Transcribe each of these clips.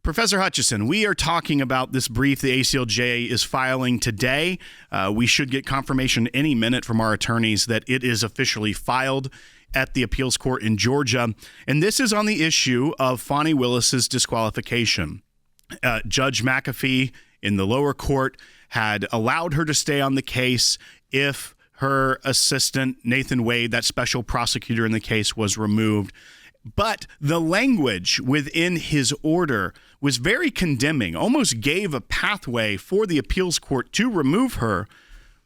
Professor Hutchison, we are talking about this brief the ACLJ is filing today. We should get confirmation any minute from our attorneys that it is officially filed at the appeals court in Georgia. And this is on the issue of Fani Willis's disqualification. Judge McAfee in the lower court had allowed her to stay on the case if her assistant, Nathan Wade, that special prosecutor in the case, was removed. But the language within his order was very condemning, almost gave a pathway for the appeals court to remove her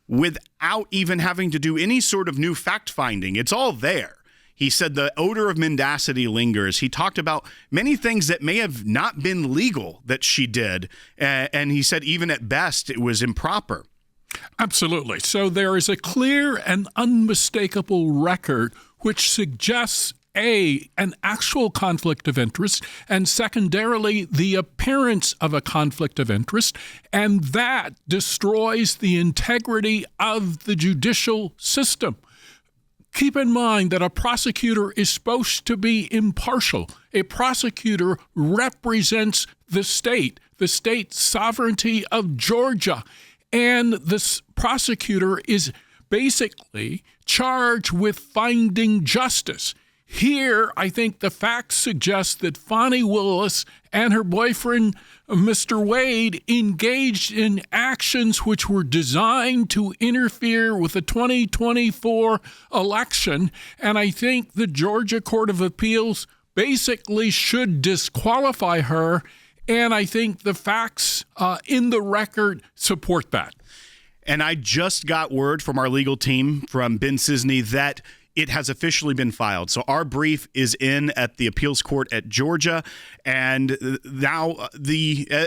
without even having to do any sort of new fact-finding. It's all there. He said the odor of mendacity lingers. He talked about many things that may have not been legal that she did. And he said even at best it was improper. Absolutely. So there is a clear and unmistakable record which suggests an actual conflict of interest, and secondarily, the appearance of a conflict of interest, and that destroys the integrity of the judicial system. Keep in mind that a prosecutor is supposed to be impartial. A prosecutor represents the state sovereignty of Georgia, and the prosecutor is basically charged with finding justice. Here, I think the facts suggest that Fani Willis and her boyfriend, Mr. Wade, engaged in actions which were designed to interfere with the 2024 election. And I think the Georgia Court of Appeals basically should disqualify her. And I think the facts in the record support that. And I just got word from our legal team, from Ben Cisney, that it has officially been filed. So our brief is in at the appeals court at Georgia. And now,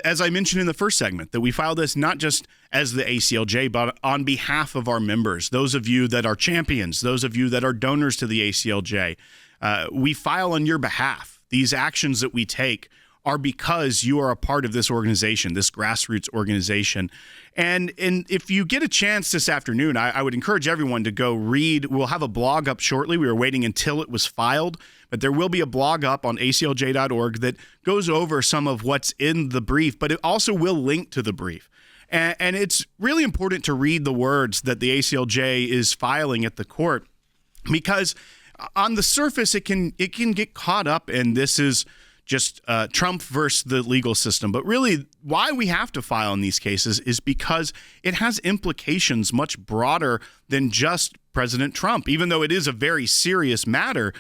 as I mentioned in the first segment, that we filed this not just as the ACLJ, but on behalf of our members, those of you that are champions, those of you that are donors to the ACLJ. We file on your behalf. These actions that we take are because you are a part of this organization, this grassroots organization. And if you get a chance this afternoon, I would encourage everyone to go read. We'll have a blog up shortly. We were waiting until it was filed, but there will be a blog up on aclj.org that goes over some of what's in the brief, but it also will link to the brief. And it's really important to read the words that the ACLJ is filing at the court, because on the surface, it can get caught up in this is just Trump versus the legal system. But really, why we have to file in these cases is because it has implications much broader than just President Trump, even though it is a very serious matter.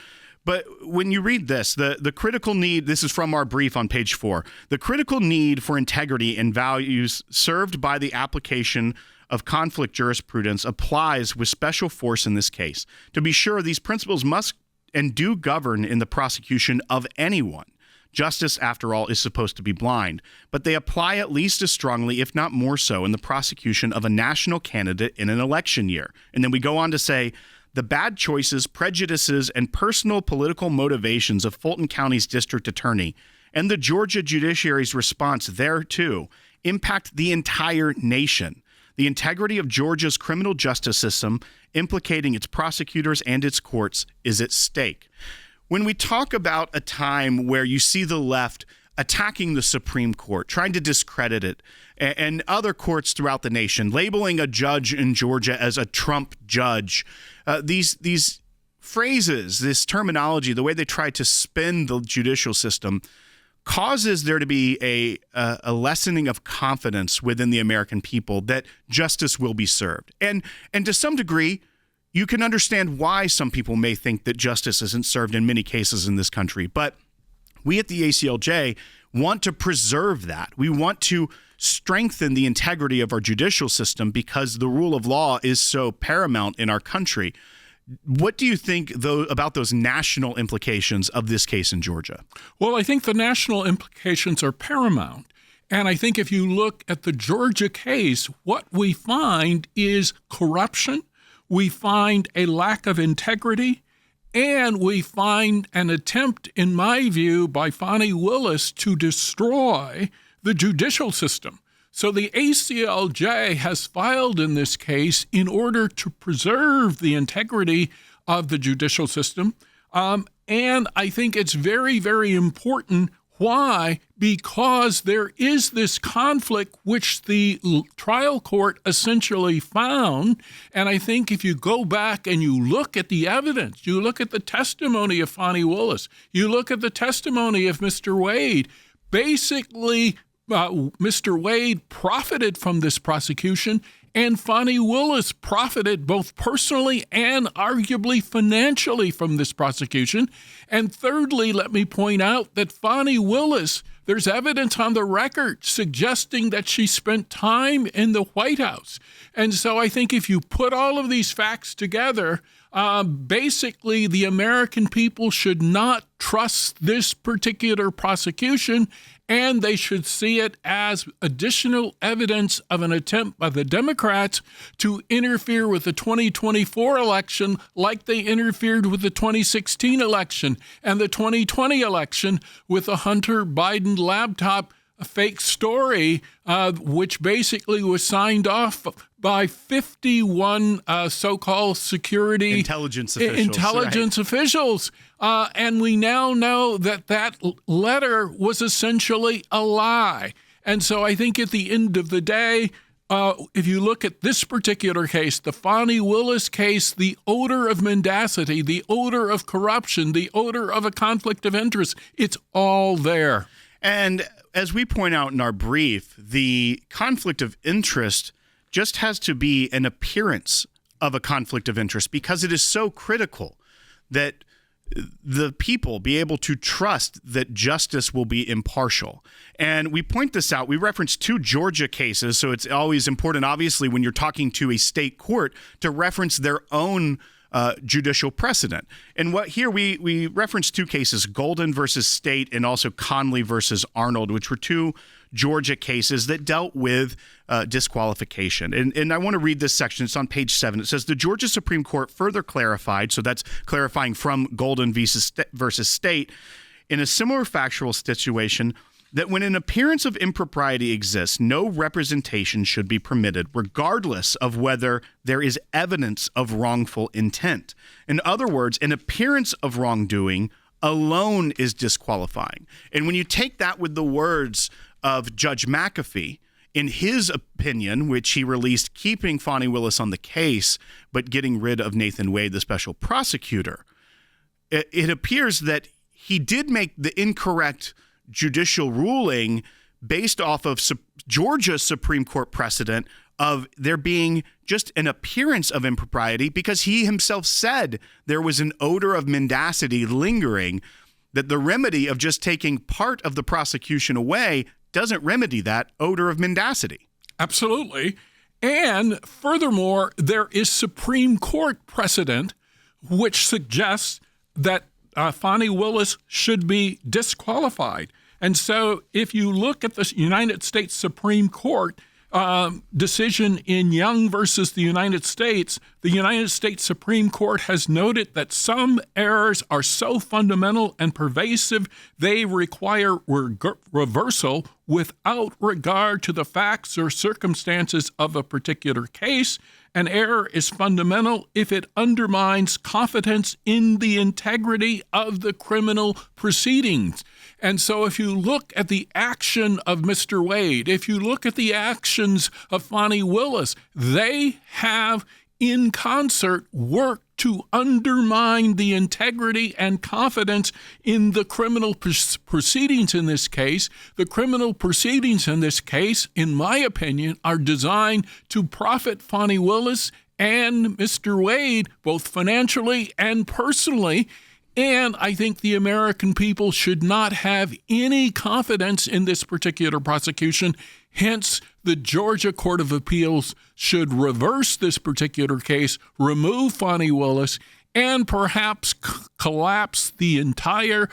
But when you read this, the critical need, this is from our brief on page 4, the critical need for integrity and values served by the application of conflict jurisprudence applies with special force in this case. To be sure, these principles must and do govern in the prosecution of anyone. Justice, after all, is supposed to be blind, but they apply at least as strongly, if not more so, in the prosecution of a national candidate in an election year. And then we go on to say, the bad choices, prejudices, and personal political motivations of Fulton County's district attorney and the Georgia judiciary's response thereto impact the entire nation. The integrity of Georgia's criminal justice system, implicating its prosecutors and its courts, is at stake. When we talk about a time where you see the left attacking the Supreme Court, trying to discredit it, and other courts throughout the nation, labeling a judge in Georgia as a Trump judge, these phrases, this terminology, the way they try to spin the judicial system, causes there to be a lessening of confidence within the American people that justice will be served. And to some degree, you can understand why some people may think that justice isn't served in many cases in this country. But we at the ACLJ want to preserve that. We want to strengthen the integrity of our judicial system because the rule of law is so paramount in our country. What do you think, though, about those national implications of this case in Georgia? Well, I think the national implications are paramount. And I think if you look at the Georgia case, what we find is corruption. We find a lack of integrity, and we find an attempt, in my view, by Fani Willis to destroy the judicial system. So the ACLJ has filed in this case in order to preserve the integrity of the judicial system. And I think it's very, very important Why? Because there is this conflict which the trial court essentially found. And I think if you go back and you look at the evidence, you look at the testimony of Fani Willis, you look at the testimony of Mr. Wade, basically Mr. Wade profited from this prosecution, and Fani Willis profited both personally and arguably financially from this prosecution. And thirdly, let me point out that Fani Willis, there's evidence on the record suggesting that she spent time in the White House. And so I think if you put all of these facts together, basically the American people should not trust this particular prosecution, and they should see it as additional evidence of an attempt by the Democrats to interfere with the 2024 election like they interfered with the 2016 election and the 2020 election with the Hunter Biden laptop fake story, which basically was signed off by 51 so-called security intelligence officials. And we now know that that letter was essentially a lie. And so I think at the end of the day, if you look at this particular case, the Fani Willis case, the odor of mendacity, the odor of corruption, the odor of a conflict of interest, it's all there. And as we point out in our brief, the conflict of interest just has to be an appearance of a conflict of interest because it is so critical that the people be able to trust that justice will be impartial. And we point this out. We reference 2 Georgia cases, so it's always important, obviously, when you're talking to a state court to reference their own judicial precedent. And what here we reference 2 cases, Golden versus State and also Conley versus Arnold, which were 2 Georgia cases that dealt with disqualification. And I want to read this section. It's on page 7. It says, the Georgia Supreme Court further clarified, so that's clarifying from Golden versus State, in a similar factual situation, that when an appearance of impropriety exists, no representation should be permitted, regardless of whether there is evidence of wrongful intent. In other words, an appearance of wrongdoing alone is disqualifying. And when you take that with the words of Judge McAfee, in his opinion, which he released keeping Fani Willis on the case, but getting rid of Nathan Wade, the special prosecutor, it appears that he did make the incorrect judicial ruling based off of Georgia Supreme Court precedent of there being just an appearance of impropriety because he himself said there was an odor of mendacity lingering, that the remedy of just taking part of the prosecution away doesn't remedy that odor of mendacity. Absolutely. And furthermore, there is Supreme Court precedent which suggests that Fani Willis should be disqualified. And so if you look at the United States Supreme Court decision in Young versus the United States Supreme Court has noted that some errors are so fundamental and pervasive they require reversal without regard to the facts or circumstances of a particular case. An error is fundamental if it undermines confidence in the integrity of the criminal proceedings. And so if you look at the action of Mr. Wade, if you look at the actions of Fani Willis, they have in concert worked to undermine the integrity and confidence in the criminal proceedings in this case. The criminal proceedings in this case, in my opinion, are designed to profit Fani Willis and Mr. Wade, both financially and personally. And I think the American people should not have any confidence in this particular prosecution. Hence, the Georgia Court of Appeals should reverse this particular case, remove Fani Willis, and perhaps collapse the entire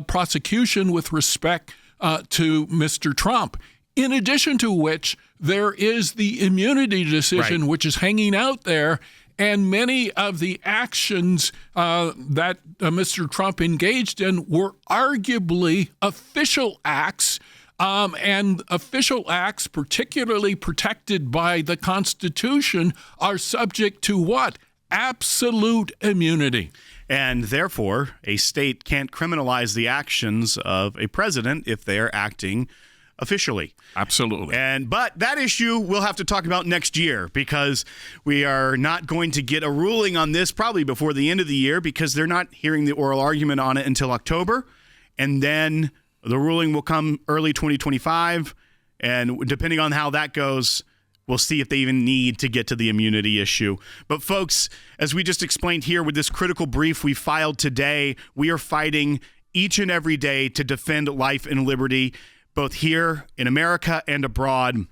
prosecution with respect to Mr. Trump. In addition to which, there is the immunity decision, right, which is hanging out there. And many of the actions that Mr. Trump engaged in were arguably official acts, and official acts, particularly protected by the Constitution, are subject to what? Absolute immunity. And therefore, a state can't criminalize the actions of a president if they are acting officially. Absolutely. But that issue we'll have to talk about next year, because we are not going to get a ruling on this probably before the end of the year, because they're not hearing the oral argument on it until October. And then the ruling will come early 2025. And depending on how that goes, we'll see if they even need to get to the immunity issue. But folks, as we just explained here with this critical brief we filed today, we are fighting each and every day to defend life and liberty, both here in America and abroad.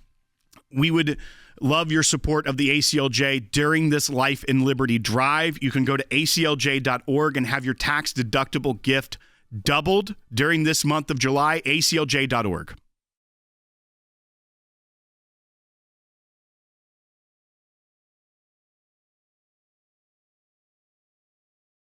We would love your support of the ACLJ during this Life and Liberty drive. You can go to aclj.org and have your tax-deductible gift doubled during this month of July, aclj.org.